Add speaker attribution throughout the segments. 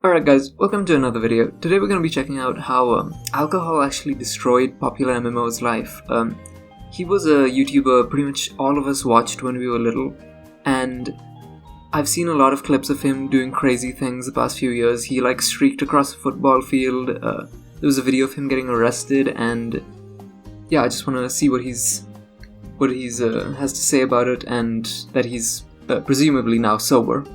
Speaker 1: Alright guys, welcome to another video. Today we're going to be checking out how alcohol actually destroyed POPULARMMO's life. He was a YouTuber pretty much all of us watched when we were little, and I've seen a lot of clips of him doing crazy things the past few years. He streaked across a football field, there was a video of him getting arrested, and yeah, I just want to see what he's has to say about it, and that he's presumably now sober.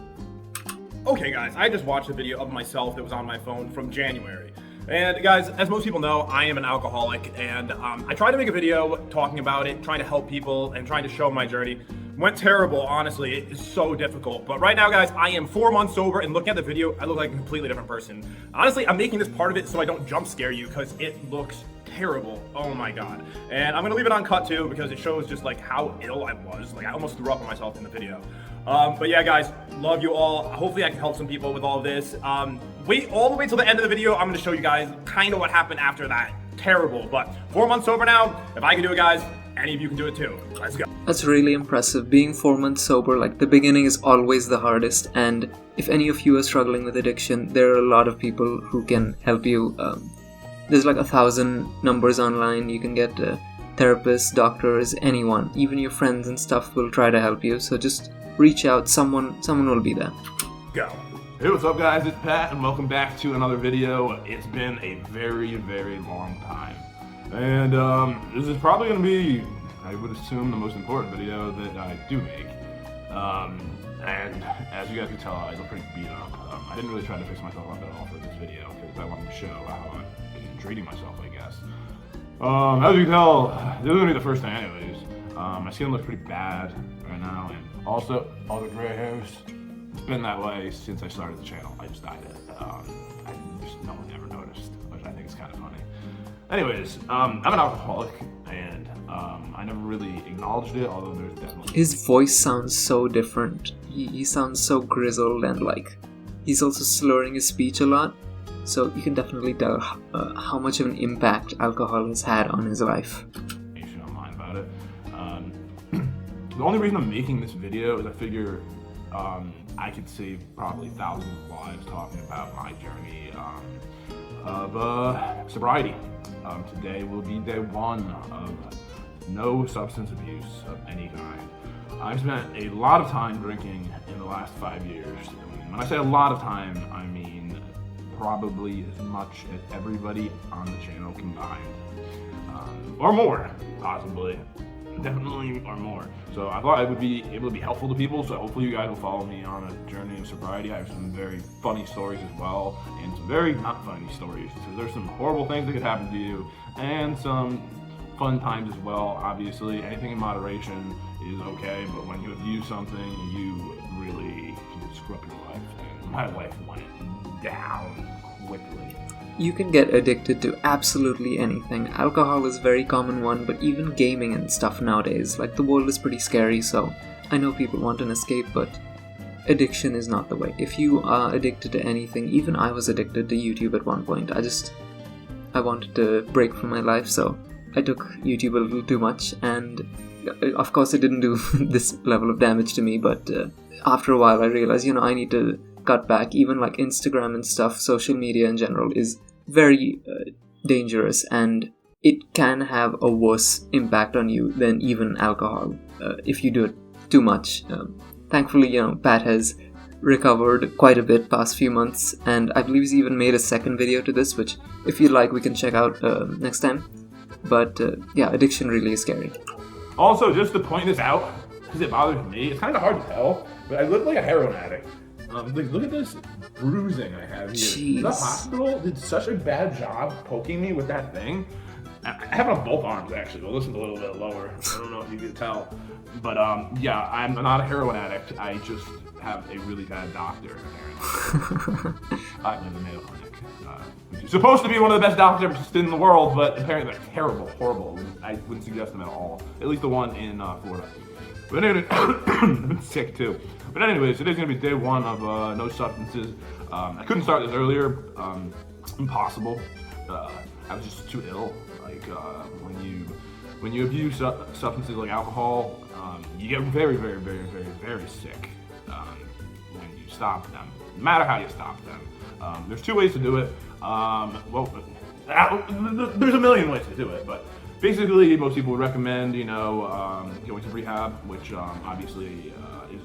Speaker 2: Okay guys, I just watched a video of myself that was on my phone from January. And guys, as most people know, I am an alcoholic, and I tried to make a video talking about it, trying to help people, and trying to show my journey. Went terrible, honestly. It is so difficult. But right now, guys, I am 4 months sober, and looking at the video, I look like a completely different person. Honestly, I'm making this part of it so I don't jump scare you, because it looks terrible. Oh my god. And I'm gonna leave it uncut too, because it shows just how ill I was. I almost threw up on myself in the video. But yeah, guys, love you all. Hopefully I can help some people with all of this. Wait all the way till the end of the video. I'm gonna show you guys kind of what happened after that. Terrible, but 4 months sober now. If I can do it, guys, any of you can do it too. Let's go.
Speaker 1: That's really impressive. Being 4 months sober, the beginning is always the hardest, and if any of you are struggling with addiction, there are a lot of people who can help you. There's 1,000 numbers online. You can get therapists, doctors, anyone, even your friends and stuff will try to help you. So just reach out. Someone will be there.
Speaker 2: Go.
Speaker 3: Hey, what's up guys, it's Pat and welcome back to another video. It's been a very, very long time. And this is probably going to be, I would assume, the most important video that I do make. And as you guys can tell, I look pretty beat up. I didn't really try to fix myself up at all for this video because I wanted to show how I'm treating myself, I guess. As you can tell, this is going to be the first thing anyways. My skin looks pretty bad right now, and also all the gray hairs. It's been that way since I started the channel. I just dyed it. No one ever noticed, which I think is kind of funny. Anyways, I'm an alcoholic, and I never really acknowledged it, although there's definitely...
Speaker 1: His voice sounds so different. He sounds so grizzled, and he's also slurring his speech a lot. So you can definitely tell how much of an impact alcohol has had on his life.
Speaker 3: Online about it. The only reason I'm making this video is I figure I could save probably thousands of lives talking about my journey of sobriety. Today will be day one of no substance abuse of any kind. I've spent a lot of time drinking in the last 5 years. And when I say a lot of time, I mean probably as much as everybody on the channel combined. Or more, possibly. Definitely or more. So I thought I would be able to be helpful to people, so hopefully you guys will follow me on a journey of sobriety. I have some very funny stories as well, and some very not funny stories. So there's some horrible things that could happen to you, and some fun times as well. Obviously, anything in moderation is okay, but when you abuse something, you really can screw up your life. And my life went down quickly.
Speaker 1: You can get addicted to absolutely anything. Alcohol is a very common one, but even gaming and stuff nowadays. The world is pretty scary, so I know people want an escape, but addiction is not the way. If you are addicted to anything, even I was addicted to YouTube at one point. I wanted to break from my life, so I took YouTube a little too much, and of course it didn't do this level of damage to me, but after a while I realized, I need to cut back. Even Instagram and stuff, social media in general, is very dangerous, and it can have a worse impact on you than even alcohol if you do it too much. Thankfully, Pat has recovered quite a bit past few months, and I believe he's even made a second video to this, which if you like we can check out next time. But yeah, addiction really is scary.
Speaker 3: Also, just to point this out, because it bothers me, it's kind of hard to tell, but I look like a heroin addict. Look at this bruising I have here.
Speaker 1: Jeez.
Speaker 3: The hospital did such a bad job poking me with that thing. I have it on both arms, actually. We'll listen a little bit lower. I don't know if you can tell. But yeah, I'm not a heroin addict. I just have a really bad doctor, apparently. I live in the Mayo Clinic, which is supposed to be one of the best doctors in the world, but apparently they're terrible, horrible. I wouldn't suggest them at all. At least the one in Florida. But anyway, I've been sick too. But anyways, today's gonna be day one of no substances. I couldn't start this earlier. Impossible. I was just too ill. When you abuse substances like alcohol, you get very, very, very, very, very sick when you stop them. No matter how you stop them. There's two ways to do it. There's a million ways to do it, but basically most people would recommend, going to rehab, which obviously is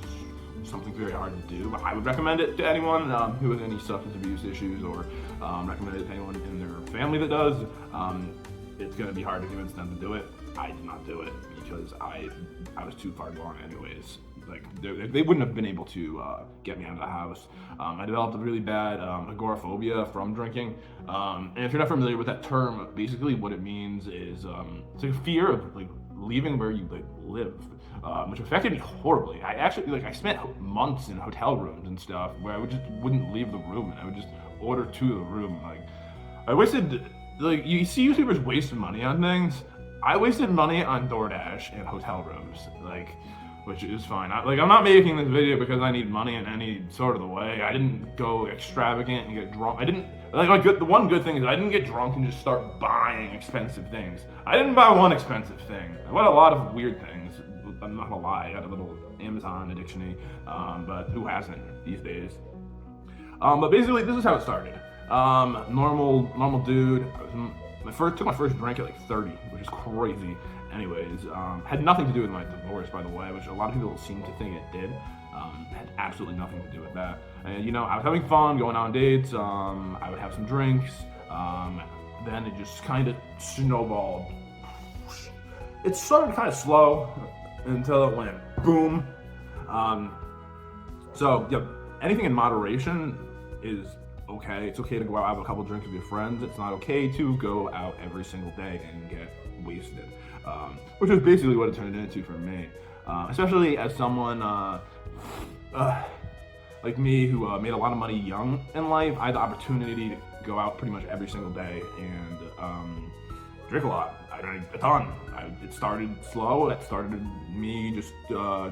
Speaker 3: something very hard to do, but I would recommend it to anyone who has any substance abuse issues, or recommend it to anyone in their family that does. It's going to be hard to convince them to do it. I did not do it because I was too far gone anyways. Like, they wouldn't have been able to get me out of the house. I developed a really bad agoraphobia from drinking. And if you're not familiar with that term, basically what it means is it's like a fear of like leaving where you like live, which affected me horribly. I spent months in hotel rooms and stuff where I wouldn't leave the room, and I would just order to the room. Like, I wasted, like, you see YouTubers waste money on things. I wasted money on DoorDash and hotel rooms, like, which is fine. I'm not making this video because I need money in any sort of the way. I didn't go extravagant and get drunk. The one good thing is I didn't get drunk and just start buying expensive things. I didn't buy one expensive thing. I bought a lot of weird things. I'm not gonna lie, I got a little Amazon addiction-y, but who hasn't these days? But basically, this is how it started. Normal dude. Took my first drink at like 30, which is crazy. Anyways, had nothing to do with my divorce, by the way, which a lot of people seem to think it did. Had absolutely nothing to do with that. And I was having fun, going on dates. I would have some drinks. Then it just kind of snowballed. It started kind of slow until it went boom. Anything in moderation is okay. It's okay to go out have a couple drinks with your friends. It's not okay to go out every single day and get wasted, which is basically what it turned into for me. Especially as someone like me who made a lot of money young in life, I had the opportunity to go out pretty much every single day and drink a lot. I drank a ton. It started slow. It started me just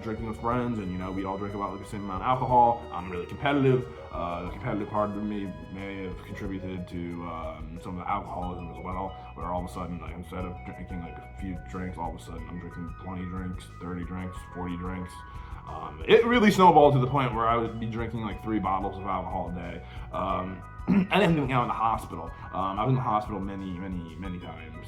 Speaker 3: drinking with friends, and we all drink about like the same amount of alcohol. I'm really competitive. The competitive part of me may have contributed to some of the alcoholism as well, where all of a sudden, like, instead of drinking like a few drinks, all of a sudden I'm drinking 20 drinks, 30 drinks, 40 drinks. It really snowballed to the point where I would be drinking like 3 bottles of alcohol a day. And then being out in the hospital. I was in the hospital many times.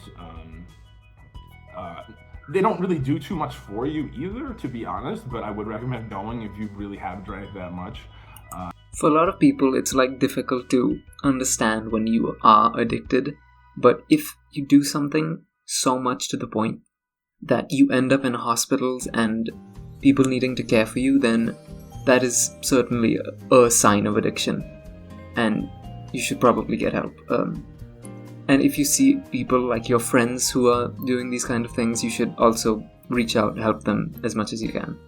Speaker 3: They don't really do too much for you either, to be honest, but I would recommend going if you really have drank that much.
Speaker 1: For a lot of people, it's like difficult to understand when you are addicted, but if you do something so much to the point that you end up in hospitals and people needing to care for you, then that is certainly a sign of addiction, and you should probably get help. And if you see people like your friends who are doing these kind of things, you should also reach out and help them as much as you can.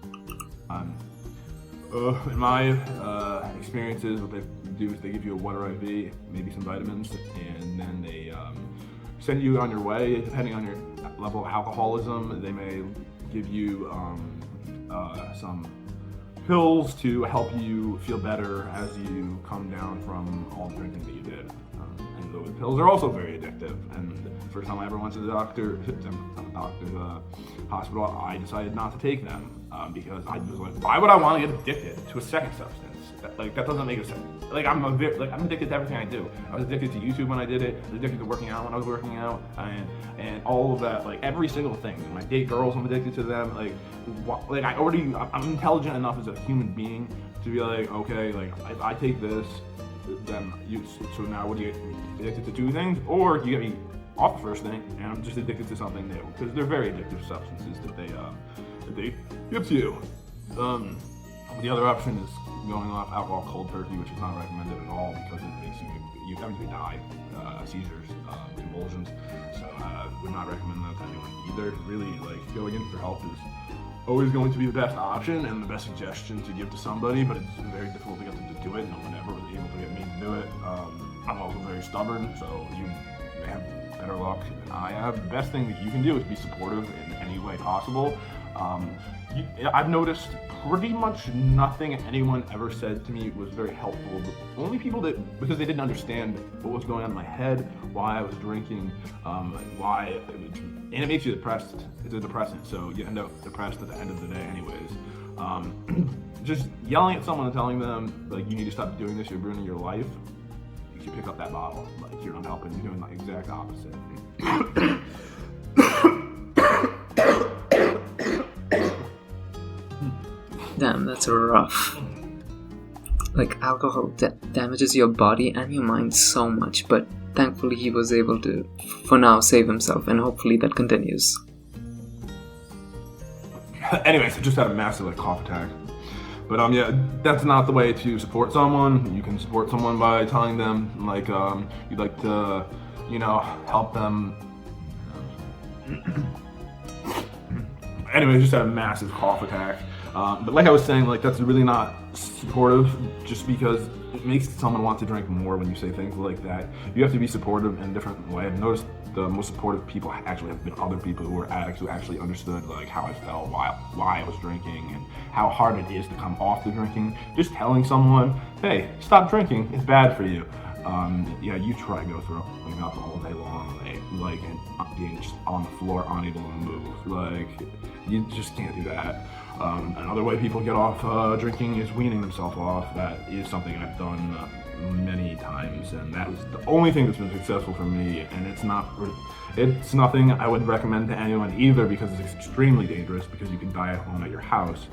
Speaker 3: In my experiences, what they do is they give you a water IV, maybe some vitamins, and then they send you on your way. Depending on your level of alcoholism, they may give you some pills to help you feel better as you come down from all the drinking that you did. And those pills are also very addictive. And the first time I ever went to the doctor's hospital, I decided not to take them because I was like, why would I want to get addicted to a second substance? That doesn't make sense. I'm addicted to everything I do. I was addicted to YouTube when I did it. I was addicted to working out when I was working out, and all of that. Like every single thing. When I date girls, I'm addicted to them. I'm intelligent enough as a human being to be like, okay, like if I take this, then so now what do you get me addicted to 2 things, or you get me off the first thing and I'm just addicted to something new, because they're very addictive substances that they give to you. The other option is going off alcohol cold turkey, which is not recommended at all because it makes you die, seizures, convulsions. So would not recommend that to anyone either. Really, like, going in for help is always going to be the best option and the best suggestion to give to somebody, but it's very difficult to get them to do it. No one ever was able to get me to do it. I'm also very stubborn, so you may have better luck than I have. The best thing that you can do is be supportive in any way possible. I've noticed pretty much nothing anyone ever said to me was very helpful. The only people because they didn't understand what was going on in my head, why I was drinking, and it makes you depressed. It's a depressant, so you end up depressed at the end of the day anyways. Just yelling at someone and telling them, like, you need to stop doing this, you're ruining your life, you pick up that bottle. Like, you're not helping, you're doing the exact opposite.
Speaker 1: Damn, that's rough. Like, alcohol damages your body and your mind so much, but thankfully he was able to, for now, save himself, and hopefully that continues.
Speaker 3: Anyways, I just had a massive cough attack. But yeah, that's not the way to support someone. You can support someone by telling them you'd like to, help them. Anyway, I just had a massive cough attack. But like I was saying, that's really not supportive just because it makes someone want to drink more when you say things like that. You have to be supportive in a different way. I've noticed the most supportive people actually have been other people who were addicts who actually understood how I felt, why I was drinking, and how hard it is to come off the drinking. Just telling someone, hey, stop drinking, it's bad for you. Yeah, you try to go through alcohol all day long, and being just on the floor, unable to move. You just can't do that. Another way people get off drinking is weaning themselves off. That is something I've done many times, and that was the only thing that's been successful for me. And it's nothing I would recommend to anyone either, because it's extremely dangerous, because you can die at home at your house.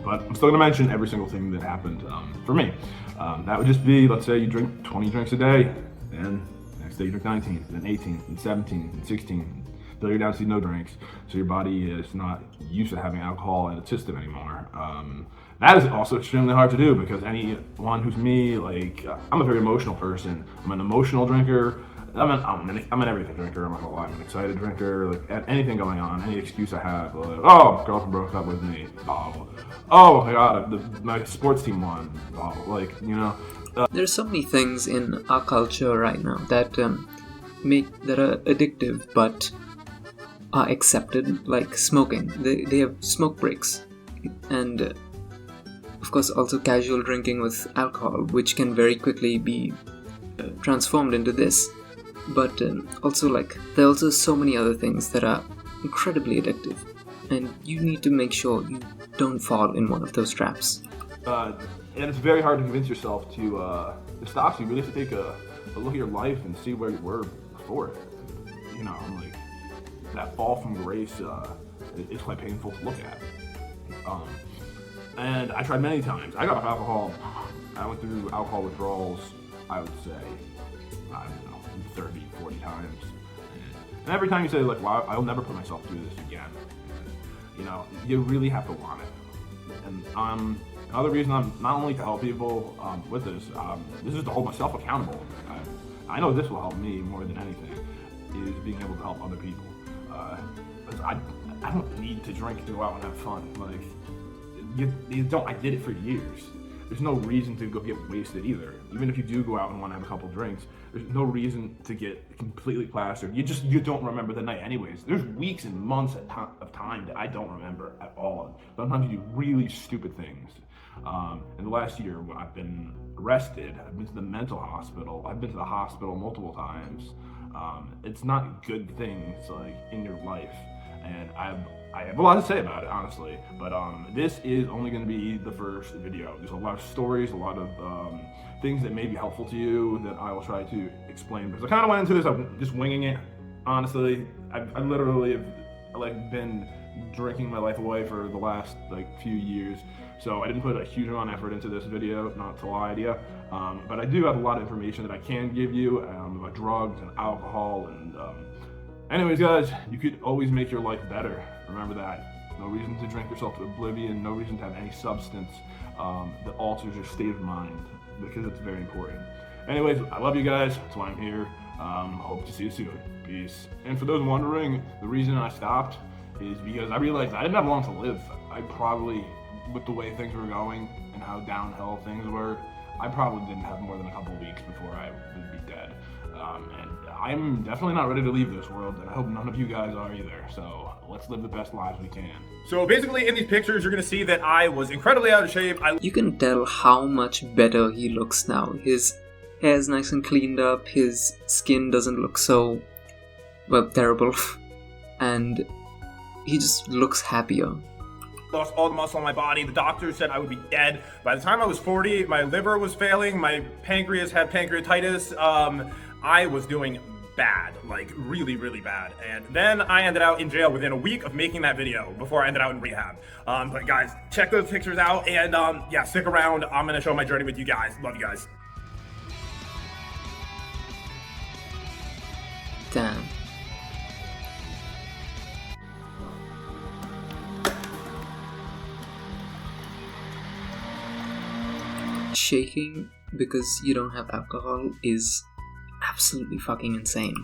Speaker 3: But I'm still going to mention every single thing that happened for me. That would just be, let's say you drink 20 drinks a day, and next day you drink 19, then 18, then 17, then 16, until you're down to no drinks. So your body is not used to having alcohol in its system anymore. That is also extremely hard to do, because anyone who's me, I'm a very emotional person. I'm an emotional drinker. I'm an everything drinker. I'm not gonna lie. I'm an excited drinker. Anything going on, any excuse I have. Oh, girlfriend broke up with me. Bottle. Oh my god, my sports team won. Bottle.
Speaker 1: There's so many things in our culture right now that are addictive, but are accepted, like smoking. They have smoke breaks, and of course also casual drinking with alcohol, which can very quickly be transformed into this. But also there are also so many other things that are incredibly addictive, and you need to make sure you don't fall in one of those traps.
Speaker 3: And it's very hard to convince yourself to stop. So you really have to take a look at your life and see where you were before. That fall from grace is quite painful to look at. And I tried many times. I got off alcohol. I went through alcohol withdrawals, I would say, 30, 40 times. And every time you say, wow, I'll never put myself through this again. You really have to want it. And another reason I'm not only to help people with this is to hold myself accountable. I know this will help me more than anything, is being able to help other people. I don't need to drink to go out and have fun. You don't. I did it for years. There's no reason to go get wasted either. Even if you do go out and want to have a couple drinks, there's no reason to get completely plastered. You don't remember the night anyways. There's weeks and months of time that I don't remember at all. Sometimes you do really stupid things. In the last year, when I've been arrested, I've been to the mental hospital. I've been to the hospital multiple times. It's not good things in your life, and I have a lot to say about it, honestly. But this is only going to be the first video. There's a lot of stories, a lot of things that may be helpful to you that I will try to explain, because I kind of went into this, I'm just winging it. Honestly, I literally have been drinking my life away for the last few years. So I didn't put a huge amount of effort into this video, not to lie to you. But I do have a lot of information that I can give you about drugs and alcohol. And anyways, guys, you could always make your life better. Remember that. No reason to drink yourself to oblivion. No reason to have any substance that alters your state of mind, because it's very important. Anyways, I love you guys. That's why I'm here. Hope to see you soon. Peace. And for those wondering, the reason I stopped is because I realized I didn't have long to live. I probably, with the way things were going and how downhill things were, I probably didn't have more than a couple of weeks before I would be dead. And I'm definitely not ready to leave this world, and I hope none of you guys are either. So let's live the best lives we can.
Speaker 2: So basically in these pictures, you're going to see that I was incredibly out of shape.
Speaker 1: You can tell how much better he looks now. His hair's nice and cleaned up, his skin doesn't look so, well, terrible, and he just looks happier.
Speaker 2: lost all the muscle in my body. The doctor said I would be dead. By the time I was 40, my liver was failing, my pancreas had pancreatitis. I was doing bad, like really, really bad. And then I ended out in jail within a week of making that video before I ended out in rehab. But guys, check those pictures out, and yeah, stick around. I'm gonna show my journey with you guys. Love you guys.
Speaker 1: Damn. Shaking because you don't have alcohol is absolutely fucking insane.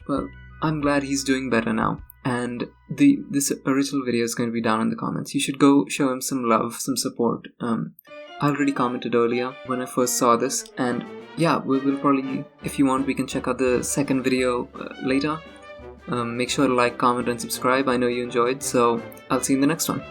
Speaker 1: Well, I'm glad he's doing better now, and this original video is going to be down in the comments. You should go show him some love, some support. I already commented earlier when I first saw this, and yeah, we will probably, if you want, we can check out the second video later. Make sure to like, comment, and subscribe. I know you enjoyed, so I'll see you in the next one.